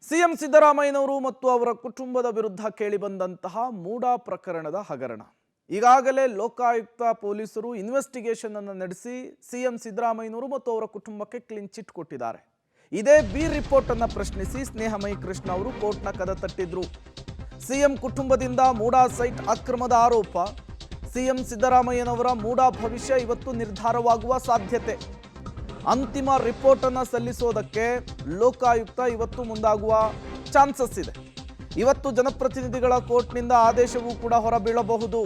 CM ಸಿದ್ದರಾಮಯ್ಯನವರು ಮತ್ತು ಅವರ ಕುಟುಂಬದ ವಿರುದ್ಧ ಕೇಳಿಬಂದಂತಹ ಮೂಡಾ ಪ್ರಕರಣದ ಹಗರಣ. ಈಗಾಗಲೇ ಲೋಕಾಯುಕ್ತ ಪೊಲೀಸರು ಇನ್ವೆಸ್ಟಿಗೇಷನ್ ಅನ್ನು ನಡೆಸಿ ಸಿಎಂ ಸಿದ್ದರಾಮಯ್ಯನವರು ಮತ್ತು ಅವರ ಕುಟುಂಬಕ್ಕೆ ಕ್ಲೀನ್ ಚಿಟ್ ಕೊಟ್ಟಿದ್ದಾರೆ. ಇದೇ ಬಿ ರಿಪೋರ್ಟ್ ಅನ್ನು ಪ್ರಶ್ನಿಸಿ ಸ್ನೇಹಮಯಿ ಕೃಷ್ಣ ಅವರು ಕೋರ್ಟ್ನ ಕದ ತಟ್ಟಿದ್ರು. ಸಿಎಂ ಕುಟುಂಬದಿಂದ ಮೂಡಾ ಸೈಟ್ ಅಕ್ರಮದ ಆರೋಪ. ಸಿಎಂ ಸಿದ್ದರಾಮಯ್ಯನವರ ಮೂಡಾ ಭವಿಷ್ಯ ಇವತ್ತು ನಿರ್ಧಾರವಾಗುವ ಸಾಧ್ಯತೆ. ಅಂತಿಮ ರಿಪೋರ್ಟ್ ಅನ್ನು ಸಲ್ಲಿಸೋದಕ್ಕೆ ಲೋಕಾಯುಕ್ತ ಇವತ್ತು ಮುಂದಾಗುವ ಚಾನ್ಸಸ್ ಇದೆ. ಇವತ್ತು ಜನಪ್ರತಿನಿಧಿಗಳ ಕೋರ್ಟ್ನಿಂದ ಆದೇಶವೂ ಕೂಡ ಹೊರಬೀಳಬಹುದು.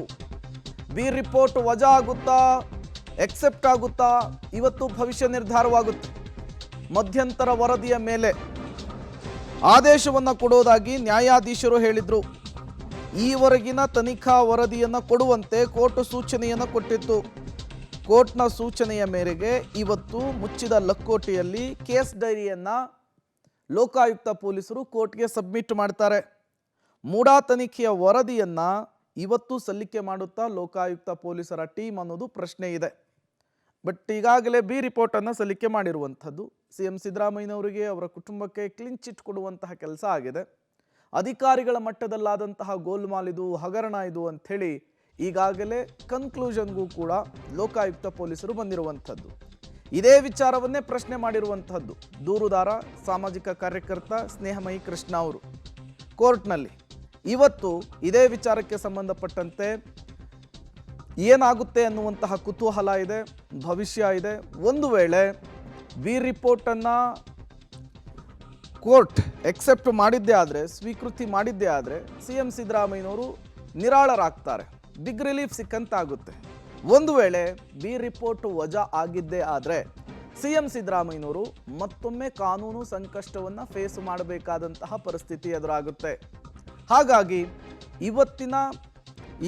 ಬಿ ರಿಪೋರ್ಟ್ ವಜಾ ಆಗುತ್ತಾ, ಎಕ್ಸೆಪ್ಟ್ ಆಗುತ್ತಾ, ಇವತ್ತು ಭವಿಷ್ಯ ನಿರ್ಧಾರವಾಗುತ್ತೆ. ಮಧ್ಯಂತರ ವರದಿಯ ಮೇಲೆ ಆದೇಶವನ್ನು ಕೊಡೋದಾಗಿ ನ್ಯಾಯಾಧೀಶರು ಹೇಳಿದ್ರು. ಈವರೆಗಿನ ತನಿಖಾ ವರದಿಯನ್ನು ಕೊಡುವಂತೆ ಕೋರ್ಟ್ ಸೂಚನೆಯನ್ನು ಕೊಟ್ಟಿತ್ತು. ಕೋರ್ಟ್ನ ಸೂಚನೆಯ ಮೇರೆಗೆ ಇವತ್ತು ಮುಚ್ಚಿದ ಲಕ್ಕೋಟೆಯಲ್ಲಿ ಕೇಸ್ ಡೈರಿಯನ್ನು ಲೋಕಾಯುಕ್ತ ಪೊಲೀಸರು ಕೋರ್ಟ್ಗೆ ಸಬ್ಮಿಟ್ ಮಾಡ್ತಾರೆ. ಮೂಡಾ ತನಿಖೆಯ ವರದಿಯನ್ನು ಇವತ್ತು ಸಲ್ಲಿಕೆ ಮಾಡುತ್ತಾ ಲೋಕಾಯುಕ್ತ ಪೊಲೀಸರ ಟೀಮ್ ಅನ್ನೋದು ಪ್ರಶ್ನೆ ಇದೆ. ಬಟ್ ಈಗಾಗಲೇ ಬಿ ರಿಪೋರ್ಟನ್ನು ಸಲ್ಲಿಕೆ ಮಾಡಿರುವಂಥದ್ದು. ಸಿಎಂ ಸಿದ್ದರಾಮಯ್ಯನವರಿಗೆ ಅವರ ಕುಟುಂಬಕ್ಕೆ ಕ್ಲೀನ್ ಚಿಟ್ ಕೊಡುವಂತಹ ಕೆಲಸ ಆಗಿದೆ. ಅಧಿಕಾರಿಗಳ ಮಟ್ಟದಲ್ಲಾದಂತಹ ಗೋಲ್ಮಾಲ್ ಇದು, ಹಗರಣ ಇದು ಅಂಥೇಳಿ ಈಗಾಗಲೇ ಕನ್ಕ್ಲೂಷನ್ಗೂ ಕೂಡ ಲೋಕಾಯುಕ್ತ ಪೊಲೀಸರು ಬಂದಿರುವಂಥದ್ದು. ಇದೇ ವಿಚಾರವನ್ನೇ ಪ್ರಶ್ನೆ ಮಾಡಿರುವಂಥದ್ದು ದೂರುದಾರ ಸಾಮಾಜಿಕ ಕಾರ್ಯಕರ್ತ ಸ್ನೇಹಮಯಿ ಕೃಷ್ಣ ಅವರು ಕೋರ್ಟ್ನಲ್ಲಿ. ಇವತ್ತು ಇದೇ ವಿಚಾರಕ್ಕೆ ಸಂಬಂಧಪಟ್ಟಂತೆ ಏನಾಗುತ್ತೆ ಅನ್ನುವಂತಹ ಕುತೂಹಲ ಇದೆ, ಭವಿಷ್ಯ ಇದೆ. ಒಂದು ವೇಳೆ ಬಿ ರಿಪೋರ್ಟನ್ನು ಕೋರ್ಟ್ ಎಕ್ಸೆಪ್ಟ್ ಮಾಡಿದ್ದೇ ಆದರೆ, ಸ್ವೀಕೃತಿ ಮಾಡಿದ್ದೇ ಆದರೆ ಸಿಎಂ ಸಿದ್ದರಾಮಯ್ಯನವರು ನಿರಾಳರಾಗ್ತಾರೆ, ಬಿಗ್ ರಿಲೀಫ್ ಸಿಕ್ಕಂತಾಗುತ್ತೆ. ಒಂದು ವೇಳೆ ಬಿ ರಿಪೋರ್ಟ್ ವಜಾ ಆಗಿದ್ದೇ ಆದರೆ ಸಿಎಂ ಸಿದ್ದರಾಮಯ್ಯನವರು ಮತ್ತೊಮ್ಮೆ ಕಾನೂನು ಸಂಕಷ್ಟವನ್ನು ಫೇಸ್ ಮಾಡಬೇಕಾದಂತಹ ಪರಿಸ್ಥಿತಿ ಎದುರಾಗುತ್ತೆ. ಹಾಗಾಗಿ ಇವತ್ತಿನ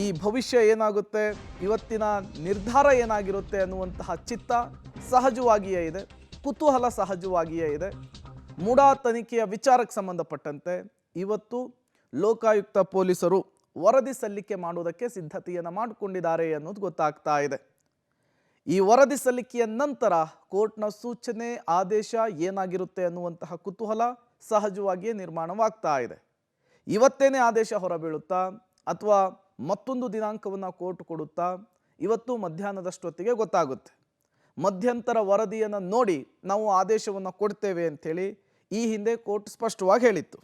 ಈ ಭವಿಷ್ಯ ಏನಾಗುತ್ತೆ, ಇವತ್ತಿನ ನಿರ್ಧಾರ ಏನಾಗಿರುತ್ತೆ ಅನ್ನುವಂತಹ ಚಿತ್ತ ಸಹಜವಾಗಿಯೇ ಇದೆ, ಕುತೂಹಲ ಸಹಜವಾಗಿಯೇ ಇದೆ. ಮೂಡಾ ತನಿಖೆಯ ವಿಚಾರಕ್ಕೆ ಸಂಬಂಧಪಟ್ಟಂತೆ ಇವತ್ತು ಲೋಕಾಯುಕ್ತ ಪೊಲೀಸರು ವರದಿ ಸಲ್ಲಿಕೆ ಮಾಡುವುದಕ್ಕೆ ಸಿದ್ಧತೆಯನ್ನು ಮಾಡಿಕೊಂಡಿದ್ದಾರೆ ಅನ್ನೋದು ಗೊತ್ತಾಗ್ತಾ ಇದೆ. ಈ ವರದಿ ಸಲ್ಲಿಕೆಯ ನಂತರ ಕೋರ್ಟ್ನ ಸೂಚನೆ, ಆದೇಶ ಏನಾಗಿರುತ್ತೆ ಅನ್ನುವಂತಹ ಕುತೂಹಲ ಸಹಜವಾಗಿಯೇ ನಿರ್ಮಾಣವಾಗ್ತಾ ಇದೆ. ಇವತ್ತೇನೆ ಆದೇಶ ಹೊರಬೀಳುತ್ತಾ ಅಥವಾ ಮತ್ತೊಂದು ದಿನಾಂಕವನ್ನು ಕೋರ್ಟ್ ಕೊಡುತ್ತಾ, ಇವತ್ತು ಮಧ್ಯಾಹ್ನದಷ್ಟೊತ್ತಿಗೆ ಗೊತ್ತಾಗುತ್ತೆ. ಮಧ್ಯಂತರ ವರದಿಯನ್ನು ನೋಡಿ ನಾವು ಆದೇಶವನ್ನು ಕೊಡ್ತೇವೆ ಅಂಥೇಳಿ ಈ ಹಿಂದೆ ಕೋರ್ಟ್ ಸ್ಪಷ್ಟವಾಗಿ ಹೇಳಿತ್ತು.